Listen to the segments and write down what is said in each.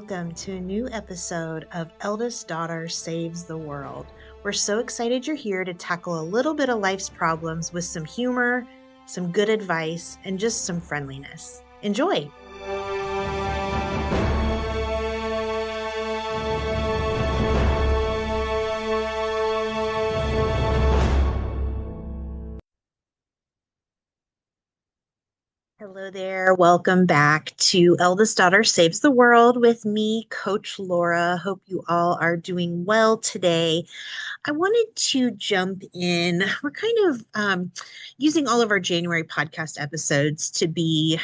welcome to a new episode of Eldest Daughter Saves the World. We're so excited you're here to tackle a little bit of life's problems with some humor, some good advice, and just some friendliness. Enjoy! Hello there. Welcome back to Eldest Daughter Saves the World with me, Coach Laura. Hope you all are doing well today. I wanted to jump in. We're kind of using all of our January podcast episodes to be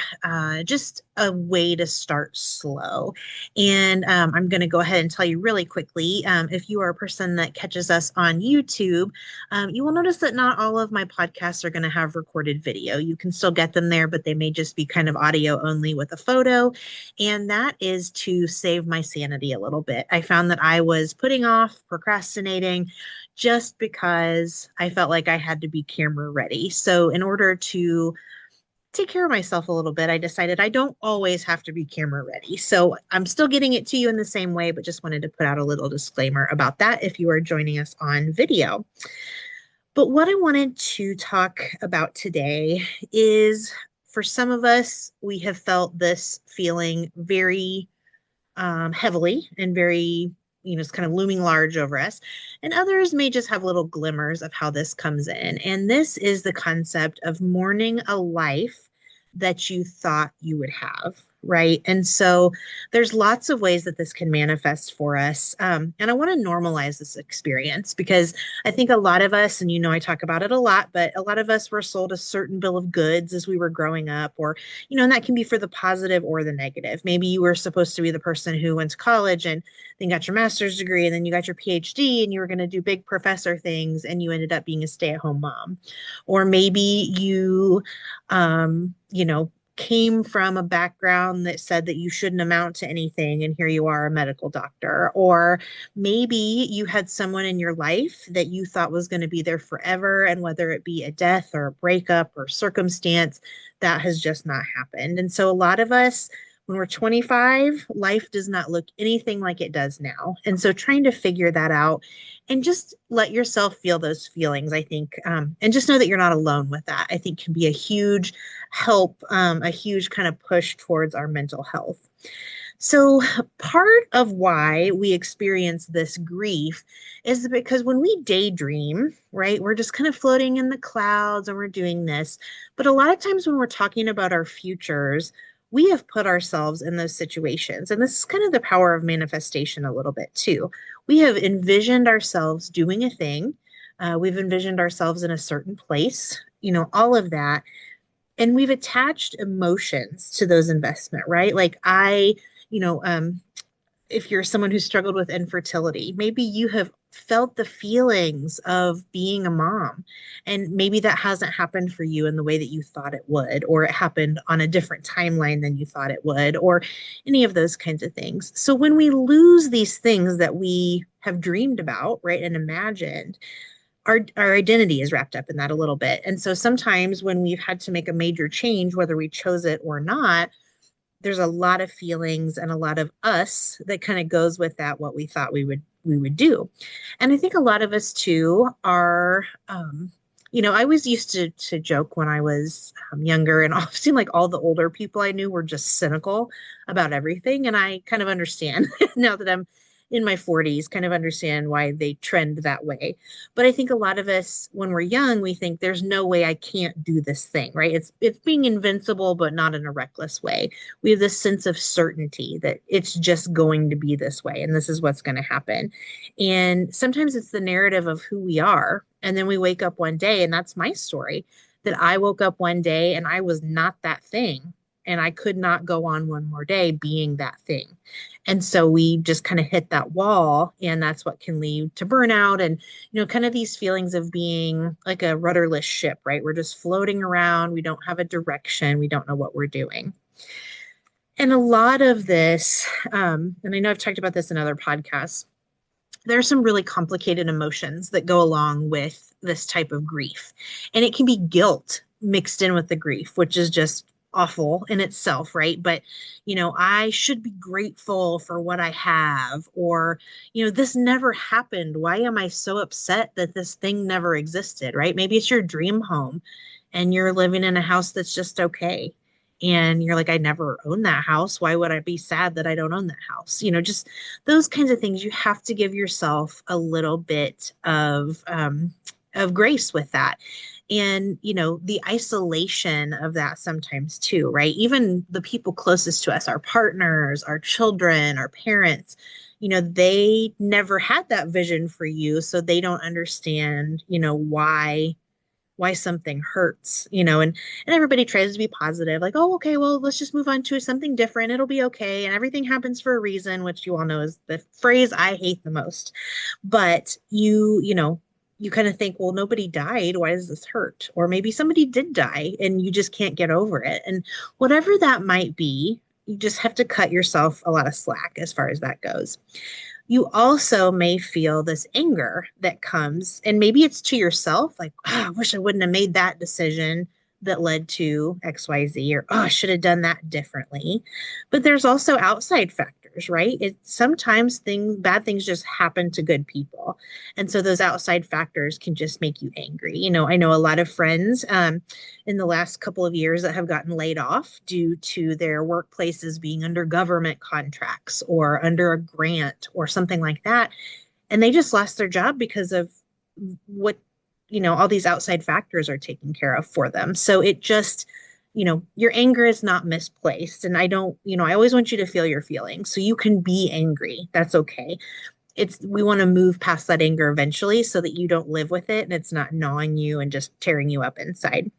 just a way to start slow. And I'm going to go ahead and tell you really quickly, if you are a person that catches us on YouTube, you will notice that not all of my podcasts are going to have recorded video. You can still get them there, but they may just be kind of audio only with a photo. And that is to save my sanity a little bit. I found that I was putting off, procrastinating, just because I felt like I had to be camera ready. So in order to take care of myself a little bit, I decided I don't always have to be camera ready. So I'm still getting it to you in the same way, but just wanted to put out a little disclaimer about that if you are joining us on video. But what I wanted to talk about today is, for some of us, we have felt this feeling very heavily and very, it's kind of looming large over us. And others may just have little glimmers of how this comes in. And this is the concept of mourning a life that you thought you would have, right? And so there's lots of ways that this can manifest for us. And I want to normalize this experience because I think a lot of us, and I talk about it a lot, but a lot of us were sold a certain bill of goods as we were growing up, or, and that can be for the positive or the negative. Maybe you were supposed to be the person who went to college and then got your master's degree, and then you got your PhD, and you were going to do big professor things, and you ended up being a stay-at-home mom. Or maybe you, came from a background that said that you shouldn't amount to anything, and here you are, a medical doctor. Or maybe you had someone in your life that you thought was going to be there forever, and whether it be a death or a breakup or circumstance, that has just not happened. And so a lot of us, when we're 25, life does not look anything like it does now. And so trying to figure that out and just let yourself feel those feelings, I think, and just know that you're not alone with that, I think can be a huge help, a huge kind of push towards our mental health. So part of why we experience this grief is because when we daydream, right, we're just kind of floating in the clouds and we're doing this. But a lot of times when we're talking about our futures, we have put ourselves in those situations. And this is kind of the power of manifestation a little bit too. We have envisioned ourselves doing a thing. We've envisioned ourselves in a certain place, all of that. And we've attached emotions to those investment, right? Like if you're someone who struggled with infertility, maybe you have felt the feelings of being a mom, and maybe that hasn't happened for you in the way that you thought it would, or it happened on a different timeline than you thought it would, or any of those kinds of things. So when we lose these things that we have dreamed about, right, and imagined, our identity is wrapped up in that a little bit. And so sometimes when we've had to make a major change, whether we chose it or not, there's a lot of feelings and a lot of us that kind of goes with that, what we thought we would do. And I think a lot of us too are, I always used to joke when I was younger, and it seemed like all the older people I knew were just cynical about everything. And I kind of understand now that I'm in my 40s, kind of understand why they trend that way. But I think a lot of us, when we're young, we think there's no way I can't do this thing, right? It's being invincible, but not in a reckless way. We have this sense of certainty that it's just going to be this way, and this is what's going to happen. And sometimes it's the narrative of who we are. And then we wake up one day, and that's my story, that I woke up one day and I was not that thing. And I could not go on one more day being that thing. And so we just kind of hit that wall, and that's what can lead to burnout and, kind of these feelings of being like a rudderless ship, right? We're just floating around. We don't have a direction. We don't know what we're doing. And a lot of this, and I know I've talked about this in other podcasts, there are some really complicated emotions that go along with this type of grief. And it can be guilt mixed in with the grief, which is just awful in itself, right? But, I should be grateful for what I have, or, this never happened. Why am I so upset that this thing never existed, right? Maybe it's your dream home and you're living in a house that's just okay. And you're like, I never owned that house. Why would I be sad that I don't own that house? Just those kinds of things. You have to give yourself a little bit of grace with that. And the isolation of that sometimes too, right? Even the people closest to us, our partners, our children, our parents, they never had that vision for you, so they don't understand why something hurts, and everybody tries to be positive, like, oh, okay, well, let's just move on to something different, it'll be okay, and everything happens for a reason, which you all know is the phrase I hate the most. But you kind of think, well, nobody died, why does this hurt? Or maybe somebody did die and you just can't get over it. And whatever that might be, you just have to cut yourself a lot of slack as far as that goes. You also may feel this anger that comes, and maybe it's to yourself, like, oh, I wish I wouldn't have made that decision that led to XYZ, or oh, I should have done that differently. But there's also outside factors, right? Sometimes bad things just happen to good people. And so those outside factors can just make you angry. I know a lot of friends in the last couple of years that have gotten laid off due to their workplaces being under government contracts or under a grant or something like that. And they just lost their job because of what, all these outside factors are taking care of for them. So it just, your anger is not misplaced. And I don't, I always want you to feel your feelings. So you can be angry. That's okay. We want to move past that anger eventually so that you don't live with it and it's not gnawing you and just tearing you up inside.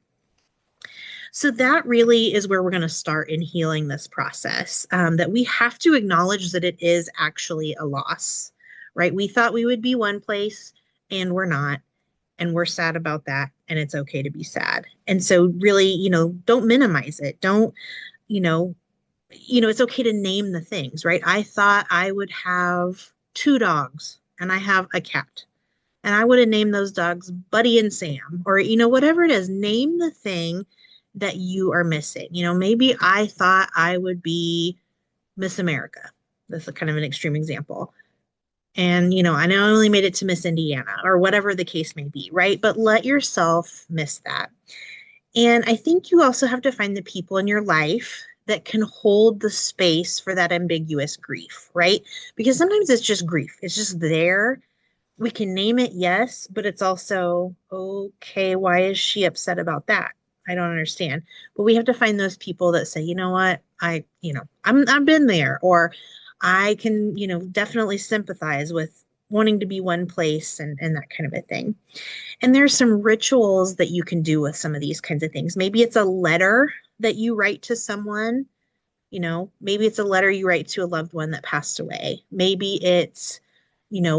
So that really is where we're going to start in healing this process, that we have to acknowledge that it is actually a loss, right? We thought we would be one place and we're not, and we're sad about that, and it's okay to be sad. And so really, don't minimize it. Don't, you know, it's okay to name the things, right? I thought I would have two dogs and I have a cat. And I would have named those dogs Buddy and Sam, or, whatever it is, name the thing that you are missing. Maybe I thought I would be Miss America. That's a kind of an extreme example. And, I know I only made it to Miss Indiana or whatever the case may be, right? But let yourself miss that. And I think you also have to find the people in your life that can hold the space for that ambiguous grief, right? Because sometimes it's just grief, it's just there. We can name it, yes, but it's also, okay, why is she upset about that? I don't understand. But we have to find those people that say, you know what, I've been there, or I can, definitely sympathize with wanting to be one place and that kind of a thing. And there's some rituals that you can do with some of these kinds of things. Maybe it's a letter that you write to someone, maybe it's a letter you write to a loved one that passed away. Maybe it's,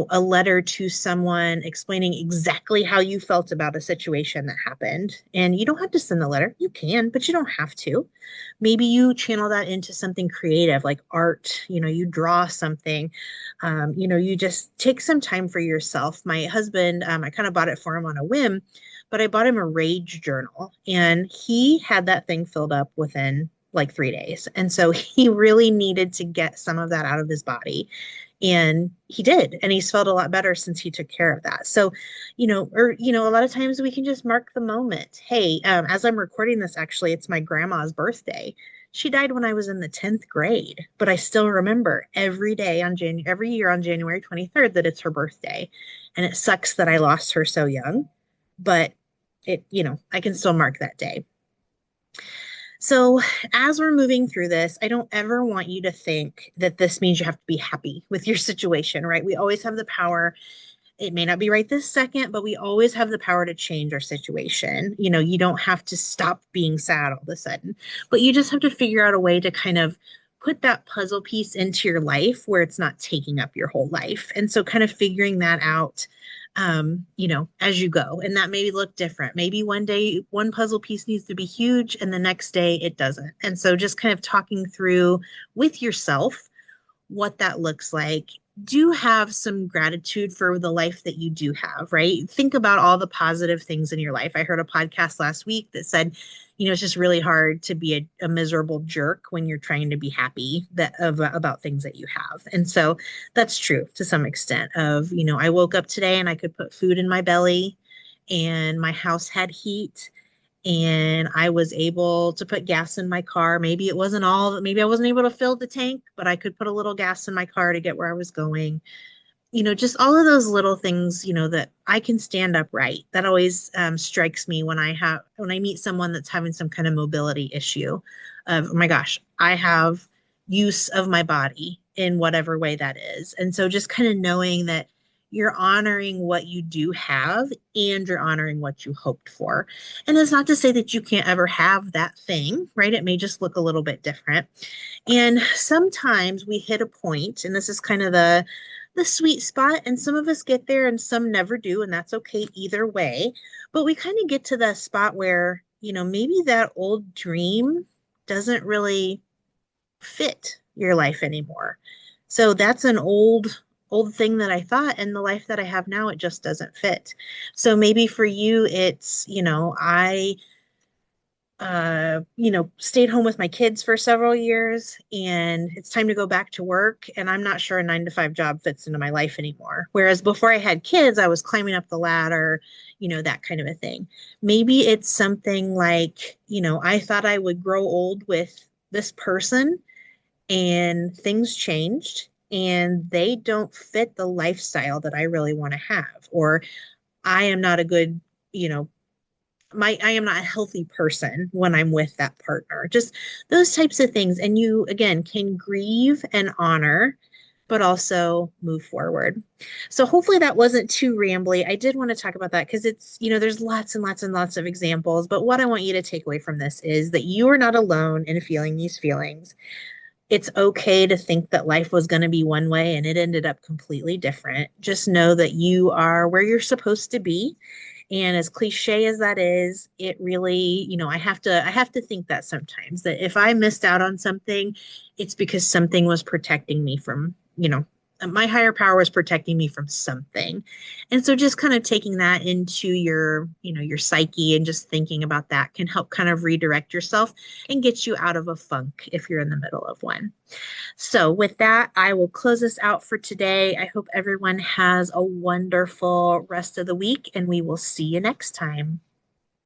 a letter to someone explaining exactly how you felt about a situation that happened. And you don't have to send the letter. You can, but you don't have to. Maybe you channel that into something creative like art. You draw something. You just take some time for yourself. My husband, I kind of bought it for him on a whim, but I bought him a rage journal, and he had that thing filled up within like 3 days. And so he really needed to get some of that out of his body. And he did. And he's felt a lot better since he took care of that. So, a lot of times we can just mark the moment. Hey, as I'm recording this, actually, it's my grandma's birthday. She died when I was in the 10th grade, but I still remember every year on January 23rd that it's her birthday. And it sucks that I lost her so young, but I can still mark that day. So, as we're moving through this, I don't ever want you to think that this means you have to be happy with your situation, right? We always have the power. It may not be right this second, but we always have the power to change our situation. You don't have to stop being sad all of a sudden, but you just have to figure out a way to kind of put that puzzle piece into your life where it's not taking up your whole life. And so, kind of figuring that out as you go. And that may look different. Maybe one day one puzzle piece needs to be huge and the next day it doesn't. And so just kind of talking through with yourself what that looks like. do have some gratitude for the life that you do have, right? Think about all the positive things in your life. I heard a podcast last week that said, it's just really hard to be a miserable jerk when you're trying to be happy about things that you have. And so that's true to some extent of, I woke up today and I could put food in my belly and my house had heat and I was able to put gas in my car. Maybe I wasn't able to fill the tank, but I could put a little gas in my car to get where I was going. Just all of those little things, that I can stand upright. That always strikes me when I meet someone that's having some kind of mobility issue of, oh my gosh, I have use of my body in whatever way that is. And so just kind of knowing that you're honoring what you do have and you're honoring what you hoped for. And it's not to say that you can't ever have that thing, right? It may just look a little bit different. And sometimes we hit a point, and this is kind of the sweet spot, and some of us get there and some never do, and that's okay either way. But we kind of get to the spot where, maybe that old dream doesn't really fit your life anymore. So that's an old thing that I thought, and the life that I have now, it just doesn't fit. So maybe for you it's, I stayed home with my kids for several years and it's time to go back to work. And I'm not sure a 9 to 5 job fits into my life anymore. Whereas before I had kids, I was climbing up the ladder, that kind of a thing. Maybe it's something like, I thought I would grow old with this person and things changed and they don't fit the lifestyle that I really want to have. Or I am not a good, you know, I am not a healthy person when I'm with that partner. Just those types of things. And you again can grieve and honor, but also move forward. So hopefully that wasn't too rambly. I did want to talk about that because it's, there's lots and lots and lots of examples. But what I want you to take away from this is that you are not alone in feeling these feelings. It's okay to think that life was going to be one way and it ended up completely different. Just know that you are where you're supposed to be. And as cliche as that is, it really, I have to think that sometimes that if I missed out on something, it's because something was protecting me from, my higher power was protecting me from something. And so just kind of taking that into your psyche and just thinking about that can help kind of redirect yourself and get you out of a funk if you're in the middle of one. So, with that, I will close this out for today. I hope everyone has a wonderful rest of the week, and we will see you next time.